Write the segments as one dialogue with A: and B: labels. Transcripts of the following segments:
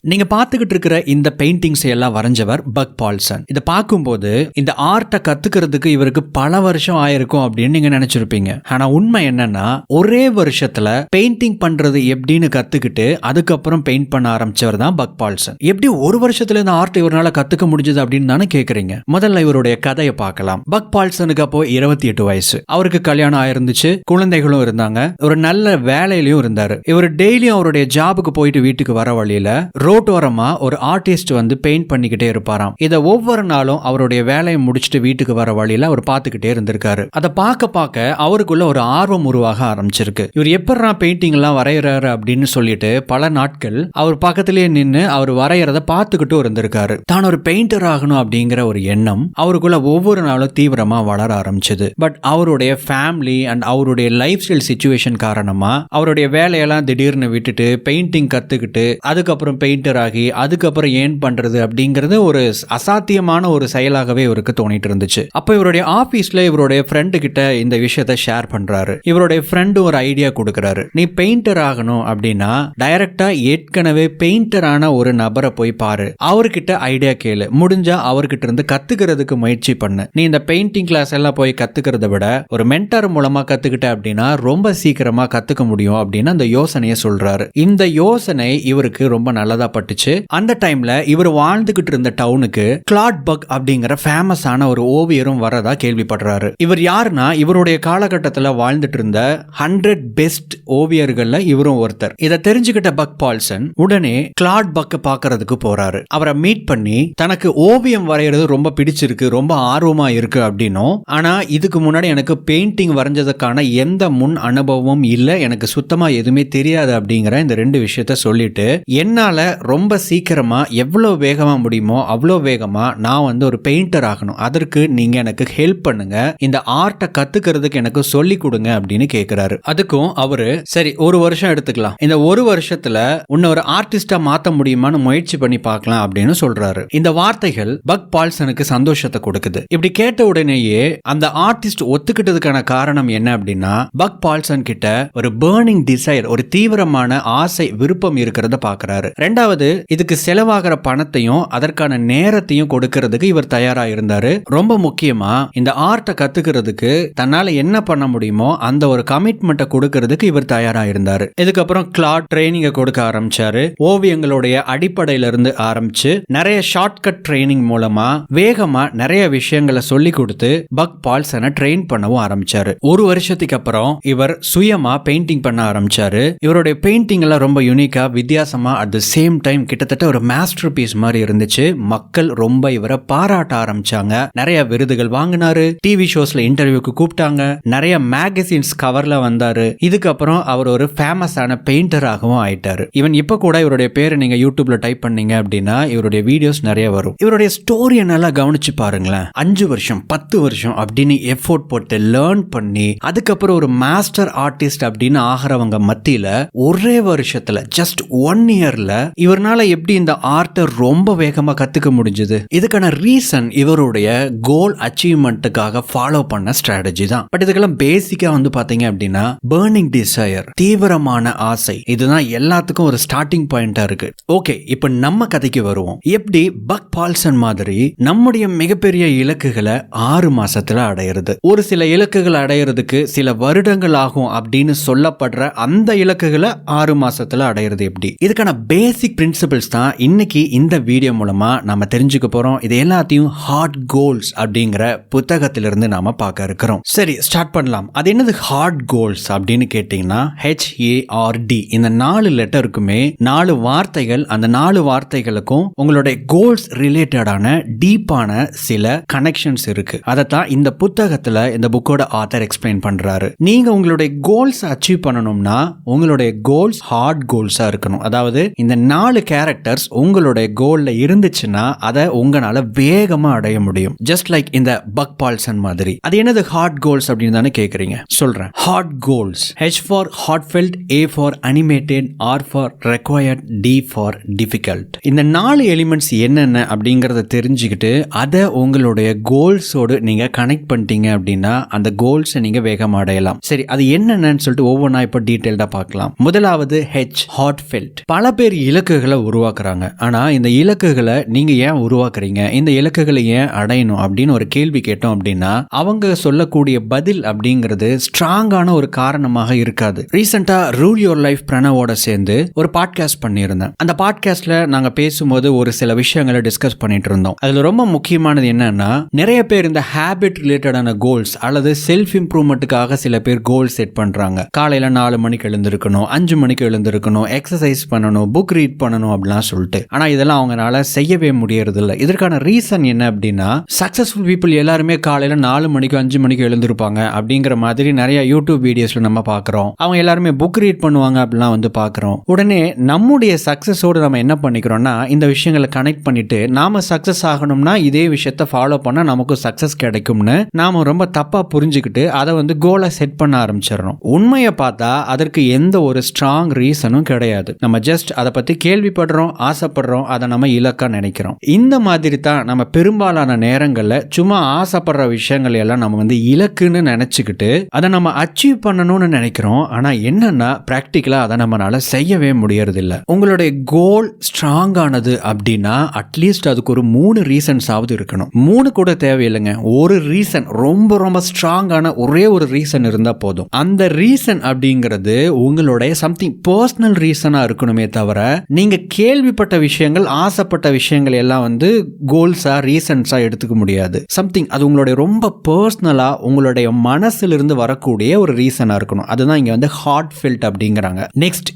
A: நீங்க பார்த்துக்கிட்டு இருக்கிற இந்த பெயிண்டிங்ஸ் எல்லாம் வரைஞ்சவர் பக் பால்சன். இதை பார்க்கும்போது இந்த ஆர்ட்டை கத்துக்கிறதுக்கு இவருக்கு பல வருஷம் ஆயிருக்கும் அப்படின்னு நீங்க நினைச்சிருப்பீங்க. ஆனா உண்மை என்னன்னா, ஒரே வருஷத்துல பெயிண்டிங் பண்றது எப்படின்னு கத்துக்கிட்டு அதுக்கப்புறம் பெயிண்ட் பண்ண ஆரம்பிச்சவர் தான் பக் பால்சன். எப்படி ஒரு வருஷத்துல இந்த ஆர்ட் இவரால் கத்துக்க முடிஞ்சது அப்படின்னு தானே கேக்குறீங்க. முதல்ல இவருடைய கதையை பார்க்கலாம். பக் பால்சனுக்கு அப்போ 28 வயசு. அவருக்கு கல்யாணம் ஆயிருந்துச்சு, குழந்தைகளும் இருந்தாங்க, ஒரு நல்ல வேலையிலயும் இருந்தாரு. இவர் டெய்லியும் அவருடைய ஜாபுக்கு போயிட்டு வீட்டுக்கு வர வழியில ரோட்டோரமா ஒரு ஆர்டிஸ்ட் வந்து பெயிண்ட் பண்ணிக்கிட்டே இருப்பாராம். இதை ஒவ்வொரு நாளும் அவருடைய வேலையை முடிச்சுட்டு வீட்டுக்கு வர வழியில அவர் பார்த்துக்கிட்டே இருந்திருக்காரு. அதை பார்க்க அவருக்குள்ள ஒரு ஆர்வம் உருவாக ஆரம்பிச்சிருக்கு. இவர் எப்படா பெயிண்டிங் எல்லாம் வரைகிறாரு அப்படின்னு சொல்லிட்டு பல நாட்கள் அவர் பக்கத்திலேயே நின்று அவர் வரைகிறத பார்த்துக்கிட்டு இருந்திருக்காரு. தான் ஒரு பெயிண்டர் ஆகணும் அப்படிங்கிற ஒரு எண்ணம் அவருக்குள்ள ஒவ்வொரு நாளும் தீவிரமா வளர ஆரம்பிச்சது. பட் அவருடைய ஃபேமிலி அண்ட் அவருடைய லைஃப் ஸ்டைல் சிச்சுவேஷன் காரணமா அவருடைய வேலையெல்லாம் திடீர்னு விட்டுட்டு பெயிண்டிங் கத்துக்கிட்டு அதுக்கப்புறம் பெயிண்டர் ஆகி அதுக்கப்புறம் ஏன் பண்றது அப்படிங்கிறது ஒரு அசாத்தியமான ஒரு செயலாகவே இவருக்கு தோணிட்டு இருந்துச்சு. அப்ப இவருடைய ஆபீஸ்ல இவருடைய ஃப்ரெண்டு கிட்ட இந்த விஷயத்தை ஷேர் பண்றாரு. இவருடைய ஃப்ரெண்டு ஒரு ஐடியா கொடுக்கறாரு. நீ பெயிண்டர் ஆகணும் அப்படின்னா டைரக்டா ஏற்கனவே பெயிண்டரான ஒரு நபரை போய் பாரு, அவர்கிட்ட ஐடியா கேளு, முடிஞ்சா அவர்கிட்ட இருந்து கத்துக்கிறதுக்கு முயற்சி பண்ணு. நீ இந்த பெயிண்டிங் கிளாஸ் எல்லாம் போய் கத்துக்கிறத விட ஒரு மென்டார் மூலமா கத்துக்கிட்ட அப்படின்னா ரொம்ப சீக்கிரமா கத்துக்க முடியும் அப்படின்னு அந்த யோசனையை சொல்றாரு. இந்த யோசனை இவருக்கு ரொம்ப நல்லதா பட்டுச்சு. அந்த டைம்ல இவர் வாழ்ந்துகிட்டு இருந்த டவுனுக்கு கிளாட் பக் அப்படிங்கிற ஃபேமஸான ஒரு ஓவியரும் வரதா கேள்விப்படுறாரு. இவர் யாருன்னா, இவருடைய காலகட்டத்தில் வாழ்ந்துட்டு இருந்த 100 பெஸ்ட் ஓவியர்கள்ல இவரும் ஒருத்தர். இதை தெரிஞ்சுக்கிட்ட பக் பால்சன் உடனே கிளாட் பக் பார்க்கறதுக்கு போறாரு. அவரை மீட் பண்ணி தனக்கு ஓவியம் வரைகிறது ரொம்ப பிடிச்சிருக்கு, ரொம்ப ஆர்வமா இருக்கு அப்படின்னும், ஆனா இதுக்கு முன்னாடி எனக்கு பெயிண்டிங் வரைஞ்சதுக்கான எந்த முன் அனுபவமும் இல்லை, எனக்கு சுத்தமா எதுவுமே தெரியாது அப்படிங்கிற இந்த 2 விஷயத்த சொல்லிட்டு என்னால ரொம்ப சீக்கிரமா எவ்வளவு வேகமா முடியுமோ அவ்வளோ வேகமா நான் வந்து ஒரு பெயிண்டர் ஆகணும், அதற்கு நீங்க எனக்கு ஹெல்ப் பண்ணுங்க, இந்த ஆர்ட்டை கத்துக்கிறதுக்கு எனக்கு சொல்லி கொடுங்க அப்படின்னு கேட்கிறாரு. அதுக்கும் அவரு சரி ஒரு வருஷம் எடுத்துக்கலாம், இந்த ஒரு வருஷத்துல உன்னை ஒரு ஆர்டிஸ்டா மாத்த முடியுமான்னு முயற்சி பண்ணி பார்க்கலாம் அப்படின்னு சொல்றாரு. இந்த வார்த்தைகள் பக் பால்சனுக்கு சந்தோஷத்தை கொடுக்குது. இப்படி கேட்ட உடனேயே அந்த ஆர்டிஸ்ட் ஒத்துக்கிட்டதுக்கான காரணம் என்ன அப்படின்னா, பக் பால்சன் கிட்ட ஒரு பர்னிங் டிசைர், ஒரு தீவிரமான ஆசை விருப்பம் இருக்கிறத பாக்குறாரு. ரெண்டாவது, இதுக்கு செலவாகிற பணத்தையும் அதற்கான நேரத்தையும் கொடுக்கிறதுக்கு இவர் தயாரா இருந்தாரு. ரொம்ப முக்கியமா இந்த ஆர்ட்டை கத்துக்கிறதுக்கு தன்னால என்ன பண்ண முடியுமோ அந்த ஒரு கமிட்மெண்ட்டை கொடுக்கிறதுக்கு இவர் தயாரா இருந்தாரு. இதுக்கப்புறம் கிளாட் ட்ரைனிங்கை கொடுக்க ஆரம்பிச்சாரு. ஓவியங்களுடைய அடிப்படையில இருந்து ஆரம்பிச்சு நிறைய ஷார்ட்கட் ட்ரைனிங் மூலமா வேகமா நிறைய விஷயங்களை சொல்லி கொடுத்து பக் பால்சனை ட்ரெயின் பண்ணவும் ஆரம்பிச்சாரு. ஒரு வருஷத்துக்கு அப்புறம் இவர் சுயமா பெயிண்டிங் பண்ண ஆரம்பிச்சாரு. இவருடைய பெயிண்டிங் எல்லாம் ரொம்ப யூனிக்கா, வித்தியாசமா, அட் தி சேம் டைம் கிட்டத்தட்ட ஒரு மாஸ்டர் பீஸ் மாதிரி இருந்துச்சு. மக்கள் ரொம்ப இவரை பாராட்ட ஆரம்பிச்சாங்க. நிறைய விருதுகள் வாங்கினாரு. டிவி ஷோஸ்ல இன்டர்வியூக்கு கூப்பிட்டாங்க. நிறைய மேகசின்ஸ் கவர்ல வந்தாரு. இதுக்கப்புறம் அவர் ஒரு ஃபேமஸான பெயிண்டராகவும் ஆயிட்டாரு. இவன் இப்ப கூட இவருடைய பேரை நீங்க யூடியூப்ல டைப் பண்ணீங்க அப்படின்னா இவருடைய வீடியோஸ் நிறைய வரும். இவருடைய ஸ்டோரியை நல்லா கவனிச்சு பாருங்களேன். 5 வருஷம் 10 வருஷம் அப்படின்னு எஃபோர்ட் போட்டு லேர்ன் பண்ணி அதுக்கப்புறம் ஒரு மாஸ்டர் ஆர்டிஸ்ட் அப்படின்னு ஆகிறவங்க மத்தியில ஒரே வருஷத்துல ஜஸ்ட் 1 இயர்ல இவர்னால எப்படி இந்த ஆர்ட்டை ரொம்ப வேகமா கத்துக்க முடிஞ்சது? இதுக்கான ரீசன் இவருடைய கோல் அச்சீவ்மெண்ட்டுக்காக ஃபாலோ பண்ண ஸ்ட்ராட்டஜி தான். பட் இதுக்கெல்லாம் பேசிக்கா வந்து பாத்தீங்க அப்படின்னா பர்னிங் டிசைர், தீவிரமான ஆசை, இதுதான் எல்லாத்துக்கும் ஒரு ஸ்டார்டிங் பாயிண்டா இருக்கு. ஓகே, இப்ப நம்ம கதைக்கு வருவோம். எப்படி பக் பால்சன் மாதிரி நம்முடைய மிகப்பெரிய இலக்குகளை 6 மாசத்துல அடையிறது, ஒரு சில இலக்குகளை அடையிறதுக்கு சில வருடங்கள் ஆகும் அப்படின்னு சொல்லப்படுற அந்த இலக்குகளை 6 மாசத்துல அடையிறது எப்படி? இதுக்கான பேசிக் பிரின்சிபிள்ஸ் தான் இன்னைக்கு இந்த வீடியோ மூலமா நாம தெரிஞ்சுக்க போறோம். இது எல்லாத்தையும் ஹார்ட் கோல்ஸ் அப்படிங்கிற புத்தகத்திலிருந்து நாம பார்க்க இருக்கிறோம். சரி, ஸ்டார்ட் பண்ணலாம். அது என்னது ஹார்ட் கோல்ஸ் அப்படின்னு கேட்டீங்கன்னா HARD. இந்த 4 லெட்டருக்குமே 4 வார்த்தைகள், அந்த 4 வார்த்தைகளுக்கும் உங்களுடைய கோல்ஸ் ரிலேட்டடான டீப்பான சில கனெக்ஷன்ஸ் இருக்கு. அதைத்தான் இந்த புத்தகத்துல இந்த புக்கோட ஆத்தர் எக்ஸ்பிளைன் பண்றாரு. நீங்க உங்களுடைய கோல்ஸ் அச்சீவ் பண்ணணும்னா உங்களுடைய கோல்ஸ் ஹார்ட் கோல்ஸா இருக்கணும். அதாவது இந்த 4 கேரக்டர்ஸ் உங்களுடைய கோல்ல இருந்துச்சுன்னா அதை உங்களால வேகமா அடைய முடியும். ஜஸ்ட் லைக் இந்த பக் பால்சன் மாதிரி. அது என்னது ஹார்ட் கோல்ஸ் அப்படின்னு தானே கேக்குறீங்க. சொல்றேன். Hard goals, H for heartfelt, A for animated, R for required, D for difficult. இந்த 4 எலிமெண்ட்ஸ் என்னென்ன அப்படிங்கறத தெரிஞ்சுக்கிட்டு அதை உங்களுடைய கோல்ஸோடு நீங்க கனெக்ட் பண்ணிட்டீங்க அப்படின்னா அந்த கோல்ஸை நீங்க வேகமா அடையலாம். சரி, அது என்னென்னு சொல்லிட்டு ஒவ்வொன்றா இப்போ டீடைல்டா பார்க்கலாம். முதலாவது H, heartfelt. பல பேர் இலக்கு இலக்குகளை உருவாக்குறாங்க. ஆனா இந்த இலக்குகளை நீங்க ஏன் உருவாக்குறீங்க, இந்த இலக்குகளை ஏன் அடையணும் அப்படின்னு ஒரு கேள்வி கேட்டோம் அப்படின்னா அவங்க சொல்லக்கூடிய பதில் அப்படிங்கிறது ஸ்ட்ராங்கான ஒரு காரணமாக இருக்காது. ரீசெண்டா ரூல் யுவர் லைஃப் பிரணவோட சேர்ந்து ஒரு பாட்காஸ்ட் பண்ணியிருந்தேன். அந்த பாட்காஸ்ட்ல நாங்க பேசும்போது ஒரு சில விஷயங்களை டிஸ்கஸ் பண்ணிட்டு இருந்தோம். அதுல ரொம்ப முக்கியமானது என்னன்னா, நிறைய பேர் இந்த ஹேபிட் ரிலேட்டடான கோல்ஸ் அல்லது செல்ஃப் இம்ப்ரூவ்மெண்ட்டுக்காக சில பேர் கோல் செட் பண்றாங்க. காலையில 4 மணிக்கு எழுந்திருக்கணும், 5 மணிக்கு எழுந்திருக்கணும், எக்ஸசைஸ் பண்ணணும், புக் ரீட் பண்ணணும் அப்படிலாம் சொல்லிட்டு. ஆனா இதெல்லாம் அவங்களால செய்யவே முடியறது இல்லை. இதற்கான ரீசன் என்ன அப்படின்னா, சக்சஸ்ஃபுல் பீப்புள் எல்லாருமே காலையில 4 மணிக்கு 5 மணிக்கு எழுந்திருப்பாங்க அப்படிங்கிற மாதிரி நிறைய யூடியூப் வீடியோஸ்ல நம்ம பாக்குறோம். அவங்க எல்லாருமே புக் ரீட் பண்ணுவாங்க அப்படிலாம் வந்து பாக்குறோம். உடனே நம்முடைய சக்சஸோடு நம்ம என்ன பண்ணிக்கிறோம்னா, இந்த விஷயங்களை கனெக்ட் பண்ணிட்டு நாம சக்சஸ் ஆகணும்னா இதே விஷயத்தை ஃபாலோ பண்ணா நமக்கு சக்சஸ் கிடைக்கும்னு நாம ரொம்ப தப்பா புரிஞ்சுக்கிட்டு அதை வந்து கோலை செட் பண்ண ஆரம்பிச்சிடறோம். உண்மையை பார்த்தா அதற்கு எந்த ஒரு ஸ்ட்ராங் ரீசனும் கிடையாது. நம்ம ஜஸ்ட் அதை பத்தி கேள்விப்படுறோம், ஆசைப்படுறோம், அதை நம்ம இலக்கா நினைக்கிறோம். இந்த மாதிரி தான் நம்ம பெரும்பாலான நேரங்கள்ல சும்மா ஆசைப்படுற விஷயங்கள் எல்லாம் நம்ம வந்து இலக்குன்னு நினைச்சுக்கிட்டு அதை நம்ம அச்சீவ் பண்ணணும்னு நினைக்கிறோம். ஆனா என்னன்னா பிராக்டிக்கலா அதை நம்மளால செய்யவே முடியறது இல்ல. உங்களுடைய கோல் ஸ்ட்ராங் ஆனது அப்படின்னா அட்லீஸ்ட் அதுக்கு ஒரு 3 ரீசன்ஸ் ஆவது இருக்கணும். 3 கூட தேவையில்லைங்க, ஒரு ரீசன், ரொம்ப ரொம்ப ஸ்ட்ராங்கான ஒரே ஒரு ரீசன் இருந்தா போதும். அந்த ரீசன் அப்படிங்கிறது உங்களுடைய சம்திங் பர்சனல் ரீசனா இருக்கணுமே தவிர நீங்க கேள்விப்பட்ட விஷயங்கள், ஆசைப்பட்ட விஷயங்கள் எல்லாம் வந்து கோல்ஸா ரீசன்ஸா எடுத்துக்க முடியாது. சம்திங் அது உங்களுடைய ரொம்ப பர்சனலா உங்களுடைய மனசுல இருந்து வரக்கூடிய ஒரு ரீசனா இருக்கணும். அதுதான் இங்க வந்து ஹார்ட் ஃபெல்ட் அப்படிங்கிறாங்க. Next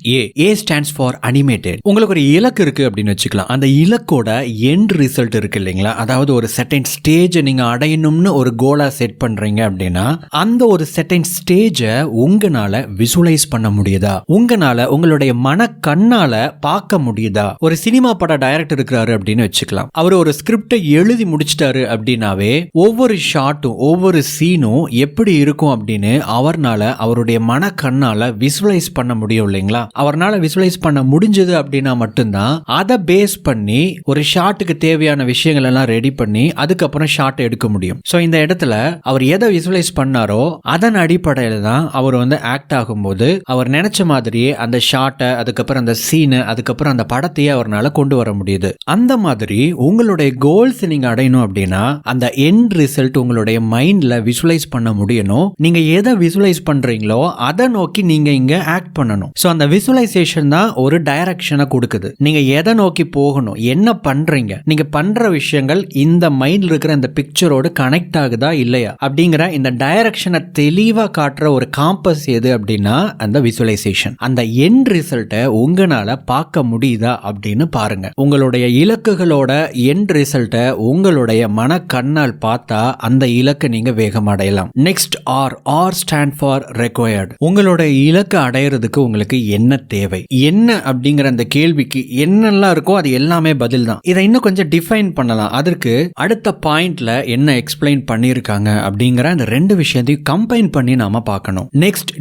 A: A stands for animated. உங்களுக்கு ஒரு இலக்கு இருக்கு அப்படின்னு வச்சுக்கலாம். அந்த இலக்கோட எண்ட் ரிசல்ட் இருக்கு இல்லைங்களா, அதாவது ஒரு செர்டைன் ஸ்டேஜ் நீங்க அடையணும்னு ஒரு கோலா செட் பண்றீங்க அப்படின்னா அந்த ஒரு செர்டைன் ஸ்டேஜை உங்களால விசுவலைஸ் பண்ண முடியுதா, உங்களால உங்களுடைய மன கண்ணால பார்க்க முடியுதா? ஒரு சினிமா பட டைரக்டர் இருக்கிறாரு அப்படின்னு வச்சுக்கலாம். அவர் ஒரு ஸ்கிரிப்டை எழுதி முடிச்சிட்டாரு அப்படின்னாவே ஒவ்வொரு ஷாட்டும் ஒவ்வொரு சீனும் எப்படி இருக்கும் அப்படின்னு அவர்னால அவருடைய மன கண்ணால விசுவலைஸ் பண்ண முடியும் இல்லைங்களா? அவர்னால விசுவலைஸ் பண்ண முடிஞ்சது அப்படின்னா மட்டும்தான் அதை பேஸ் பண்ணி ஒரு ஷாட்டுக்கு தேவையான விஷயங்கள் எல்லாம் ரெடி பண்ணி அதுக்கப்புறம் ஷாட் எடுக்க முடியும். சோ இந்த இடத்துல அவர் எதை விசுவலைஸ் பண்ணாரோ அதன் அடிப்படையில தான் அவர் வந்து ஆக்ட் ஆகும்போது அவர் நினைச்ச மாதிரியே அந்த ஷாட்டை, அதுக்கப்புறம் அந்த சீனு, அதுக்கப்புறம் அந்த படத்தையே அவர்னால கொண்டு வர முடியுது. அந்த மாதிரி உங்களுடைய கோல்ஸ் நீங்க அடையணும் அப்படின்னா அந்த எண்ட் ரிசல்ட் உங்களுடைய மைண்ட்ல விசுவலைஸ் பண்ண முடியணும். நீங்க எதை விசுவலைஸ் பண்றீங்களோ அதை நோக்கி நீங்க இங்க ஆக்ட் பண்ணணும். சோ அந்த விசுவலைசேஷன் தான் ஒரு டைரக்ஷனை கொடுக்குது. நீங்க எதை நோக்கி போகணும், என்ன பண்றீங்க, நீங்க பண்ற விஷயங்கள் இந்த மைண்ட்ல இருக்கிற இந்த பிக்சரோடு கனெக்ட் ஆகுதா இல்லையா அப்படிங்கிற இந்த டைரக்ஷனை தெளிவா காட்டுற ஒரு காம்பஸ் எது அப்படின்னா அந்த விசுவலைசேஷன். அந்த எண்ட் ரிசல்ட்டை உங்களால பார்க்க முடியுதா அப்படின்னு பாருங்க. உங்களுடைய இலக்குகளோட எண்ட் ரிசல்ட்டை உங்களுடைய மன கண்ணால் பார்த்தா அந்த இலக்கை நீங்க வேகம் அடையலாம். Next R stand for required. உங்களுடைய இலக்கை அடையிறதுக்கு உங்களுக்கு என்ன தேவை, என்ன அப்படிங்கிற அந்த கேள்விக்கு என்னெல்லாம் இருக்கோ அது எல்லாமே பதில் தான். இதை இன்னும் கொஞ்சம் டிஃபைன் பண்ணலாம். அதற்கு அடுத்த பாயிண்ட்ல என்ன எக்ஸ்பிளைன் பண்ணியிருக்காங்க அப்படிங்கிற அந்த 2 விஷயத்தையும் கம்பைன் பண்ணி நாம பார்க்கணும். Next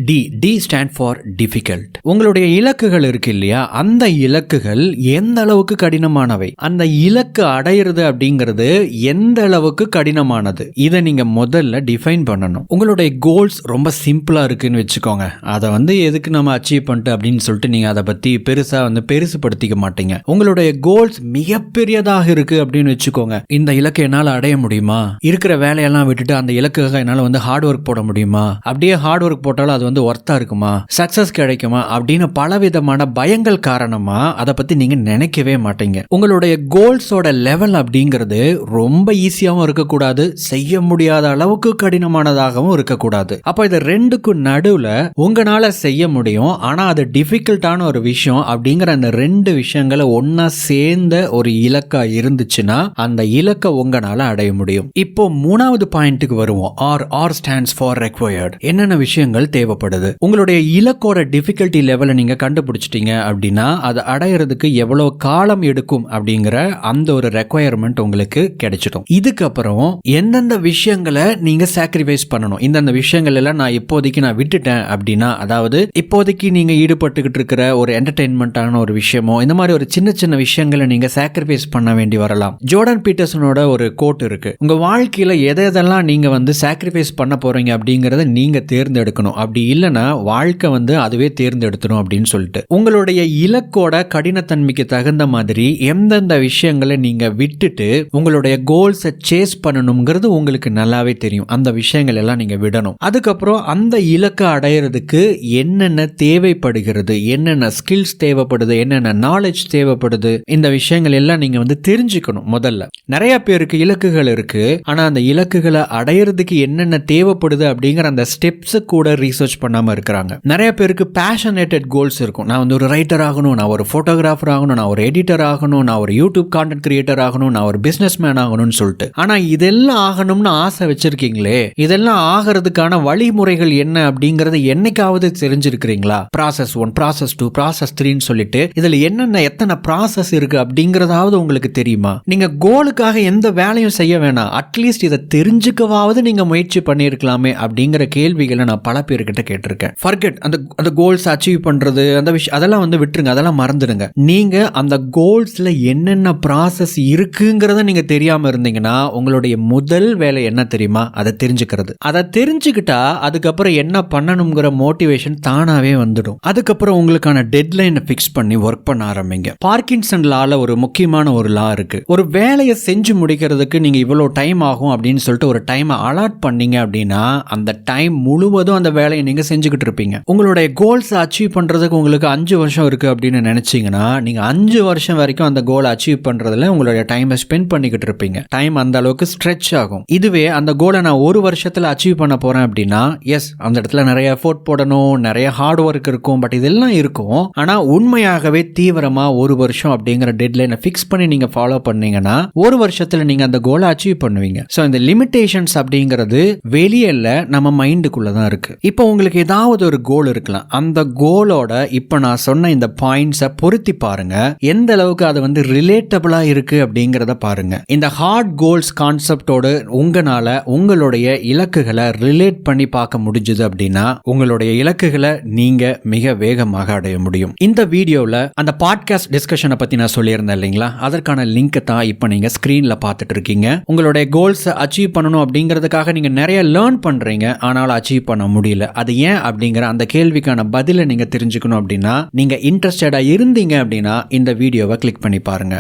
A: D stand for difficult. உங்களுடைய இலக்குகள் இருக்கு இல்லையா, அந்த இலக்குகள் எந்த அளவுக்கு கடினமானவை, அந்த இலக்கு அடையிறது அப்படிங்கிறது எந்த அளவுக்கு கடினமானது, இதை நீங்க முதல்ல டிஃபைன் பண்ணணும். உங்களுடைய கோல்ஸ் ரொம்ப சிம்பிளா இருக்குன்னு வச்சுக்கோங்க, அதை வந்து எதுக்கு நம்ம அச்சீவ் பண்ணிட்டு அப்படின்னு சொல்லிட்டு நீங்க அதை பத்தி பெருசா வந்து பெருசுபடுத்திக்க மாட்டீங்க. உங்களுடைய கோல்ஸ் மிகப்பெரியதாக இருக்கு அப்படின்னு வச்சுக்கோங்க, இந்த இலக்கை என்னால அடைய முடியுமா, இருக்கிற வேலையெல்லாம் விட்டுட்டு அந்த இலக்குக்காக என்னால வந்து ஹார்ட் ஒர்க் போட முடியுமா, அப்படியே ஹார்ட் ஒர்க் போட்டாலும் அது வந்து ஒர்த்தா இருக்குமா, சக்சஸ் கிடைக்குமா அப்படின்னு பலவிதமான பயங்கள் காரணமா அதை பத்தி நீங்க நினைக்கவே மாட்டீங்க. உங்களுடைய கோல்ஸோட லெவல் அப்படிங்கிறது ரொம்ப ஈஸியாவும் இருக்கக்கூடாது, செய்ய முடியாத அளவுக்கு கடினமானதாகவும் இருக்கக்கூடாது. அப்ப இது 2க்கும் நடுவுல உங்களால செய்ய முடியும், ஆனா அது டிஃபிகல்ட்டான ஒரு விஷயம் அப்படிங்கிற அந்த 2 விஷயங்களை ஒன்னா சேர்ந்த ஒரு இலக்கா இருந்துச்சுன்னா அந்த இலக்கை உங்களால அடைய முடியும். இப்போ 3வது பாயிண்ட்டுக்கு வருவோம். R stands for required. என்னென்ன விஷயங்கள் தேவைப்படுது, உங்களுடைய இலக்கோட டிஃபிகல்ட்டி லெவலை நீங்க கண்டுபிடிச்சிட்டீங்க அப்படின்னா அதை அடையிறதுக்கு எவ்வளவு காலம் எடுக்கும் அப்படிங்கிற அந்த ஒரு ரெக்வயர்மெண்ட் உங்களுக்கு கிடைச்சிடும். இதுக்கப்புறம் எந்தெந்த விஷயங்களை நீங்க சாக்ரிஃபைஸ் பண்ணணும், இந்தந்த விஷயங்கள் எல்லாம் நான் இப்போதைக்கு நான் விட்டுட்டேன் அப்படின்னா, அதாவது இப்போதைக்கு நீங்க ஈடுபட்டுக்கிட்டு இருக்கிற ஒரு என்டர்டெயின்மெண்டான ஒரு விஷயமோ இந்த மாதிரி ஒரு சின்ன சின்ன விஷயங்களை நீங்க சாக்ரிஃபைஸ் பண்ண வேண்டி வரலாம். ஜோர்டன் பீட்டர்சனோட ஒரு கோட் இருக்கு, உங்க வாழ்க்கையில எதெல்லாம் நீங்க வந்து சாக்ரிஃபைஸ் பண்ண போறீங்க அப்படிங்கறத நீங்க தேர்ந்தெடுக்கணும், அப்படி இல்லைன்னா வாழ்க்கை வந்து அதுவே தேர்ந்தெடுத்துடும் அப்படின்னு சொல்லிட்டு. உங்களுடைய இலக்கோட கடினத்தன்மைக்கு தகுந்த மாதிரி எந்தெந்த விஷயங்களை நீங்க விட்டுட்டு உங்களுடைய கோல்ஸை சேஸ் பண்ணணுங்கிறது உங்களுக்கு நல்லாவே தெரியும். அந்த விஷயங்கள் எல்லாம் நீங்க விடணும். அதுக்கப்புறம் அந்த இலக்கை அடையிறதுக்கு என்னென்ன தேவைப்படுகிறது, என்னென்ன ஸ்கில்ஸ் தேவைப்படுது, என்னென்ன நாலேஜ் தேவைப்படுது, இந்த விஷயங்கள் எல்லாம் நீங்க தெரிஞ்சுக்கணும். முதல்ல நிறைய பேருக்கு இலக்குகள் இருக்கு, ஆனா அந்த இலக்குகளை அடையிறதுக்கு என்னென்ன தேவைப்படுது அப்படிங்கிற அந்த ஸ்டெப்ஸ் கூட ரீசர்ச் பண்ணாம இருக்கிறாங்க. நிறைய பேருக்கு பேஷனேட்டட் கோல்ஸ் இருக்கும். நான் ஒரு ரைட்டர் ஆகணும், நான் ஒரு போட்டோகிராஃபர் ஆகணும், நான் ஒரு எடிட்டர் ஆகணும், நான் ஒரு யூடியூப் கான்டென்ட் கிரியேட்டர் ஆகணும், நான் ஒரு பிசினஸ் மேன் ஆகணும்னு சொல்லிட்டு. ஆனா இதெல்லாம் ஆகணும்னு ஆசை வச்சிருக்கீங்களே, இதெல்லாம் ஆகிறதுக்கான வழிமுறைகள் என்ன அப்படிங்கறது என்னைக்காவது தெரிஞ்சிருக்கிறீங்களா? ப்ராசஸ் 1, ப்ராசஸ் 2, ப்ராசஸ் 3ன்னு சொல்லிட்டு இதுல என்னென்ன எத்தனை ப்ராசஸ் இருக்கு அப்படிங்கறதாவது உங்களுக்கு தெரியுமா? நீங்க கோலுக்காக எந்த வேலையும் செய்ய வேணாம், அட்லீஸ்ட் இதை தெரிஞ்சுக்கவாவது நீங்க முயற்சி பண்ணியிருக்கலாமே அப்படிங்கிற கேள்விகளை நான் பல பேர்கிட்ட கேட்டிருக்கேன். ஃபர்கெட் அந்த கோல்ஸ் அச்சீவ் பண்றது, அந்த விஷயம் அதெல்லாம் விட்டுருங்க, அதெல்லாம் மறந்துடுங்க. நீங்க அந்த கோல்ஸ்ல என்னென்ன ப்ராசஸ் இருக்குங்கிறத நீங்க தெரியாம இருந்தீங்கன்னா உங்களுடைய முதல் வேலை என்ன தெரியுமா? அதை தெரிஞ்சுக்கிறது. அதை தெரிஞ்சுக்கிட்டா அதுக்கப்புறம் என்ன பண்ணணுங்கிற மோட்டிவேஷன் தானாவே வந்துடும். அதுக்கப்புறம் உங்களுக்கான டெட்லைனை ஃபிக்ஸ் பண்ணி ஒர்க் பண்ண ஆரம்பிங்க. பார்க்கின்சன் லால ஒரு முக்கியமான ஒரு லா இருக்கு. ஒரு வேலையை செஞ்சு முடிக்கிறதுக்கு நீங்க இவ்வளவு டைம் ஆகும் அப்படின்னு சொல்லிட்டு ஒரு டைமை அலாட் பண்ணீங்க அப்படின்னா அந்த டைம் முழுவதும் அந்த வேலையை நீங்க செஞ்சுக்கிட்டு இருப்பீங்க. உங்களுடைய கோல்ஸ் அச்சீவ் பண்றதுக்கு உங்களுக்கு 5 வருஷம் இருக்கு அப்படின்னு நினைச்சீங்கன்னா நீங்க 5 வருஷம் வரைக்கும் அந்த கோலை அச்சீவ் பண்றதுல உங்களுடைய டைமை ஸ்பெண்ட் பண்ணிக்கிட்டு இருப்பீங்க. டைம் அந்த அளவுக்கு ஸ்ட்ரெச் ஆகும். இதுவே அந்த கோலை நான் 1 வருஷத்துல அச்சீவ் பண்ண போறேன் அப்படின்னா எஸ், அந்த இடத்துல நிறைய எஃபோர்ட் போடணும், நிறைய ஹார்ட் ஒர்க் இருக்கும், பட் இதெல்லாம் இருக்கும். ஆனா உண்மையாகவே தீவிரமா 1 வருஷம் அப்படிங்கிற டெட்லைனை ஃபிக்ஸ் பண்ணி நீங்க ஃபாலோ பண்ணீங்கன்னா 1 வருஷத்துல நீங்க அந்த கோலை அச்சீவ் பண்ணுவீங்க. சோ இந்த லிமிடேஷன்ஸ் அப்படிங்கிறது வெளியே இல்ல, நம்ம மைண்டுக்குள்ள தான் இருக்கு. இப்போ உங்களுக்கு ஏதாவது ஒரு கோல் இருக்கலாம். அந்த கோலோட இப்ப நான் சொன்ன இந்த பாயிண்ட்ஸை பொருத்தி பாருங்க, எந்த அளவுக்கு அது ரிலேட்டபிளா இருக்கு அப்படிங்கறத பாருங்க. இந்த ஹார்ட் கோல்ஸ் கான்செப்டோட உங்களால உங்களுடைய இலக்குகளை ரிலேட் பண்ணி பார்க்க முடிஞ்சது அப்படின்னா உங்களுடைய இலக்குகளை நீங்க மிக வேகமாக அடைய முடியும். இந்த வீடியோல அந்த பாட்காஸ்ட் டிஸ்கஷனை பத்தி நான் சொல்லியிருந்தேன் இல்லைங்களா, அதற்கான லிங்க் தான் இப்ப நீங்க ஸ்கிரீன்ல பார்த்துட்டு இருக்கீங்க. உங்களுடைய கோல்ஸ் அச்சீவ் பண்ணணும் அப்படிங்கிறதுக்காக நீங்க நிறைய லேர்ன் பண்றீங்க, ஆனால் அச்சீவ் பண்ண முடியல. அது ஏன் அப்படிங்கிற அந்த கேள்விக்கான பதிலை நீங்க தெரிஞ்சுக்கணும் அப்படின்னா, நீங்க இன்ட்ரெஸ்டடா இருந்தீங்க அப்படின்னா இந்த வீடியோவை கிளிக் பண்ணி பாருங்க.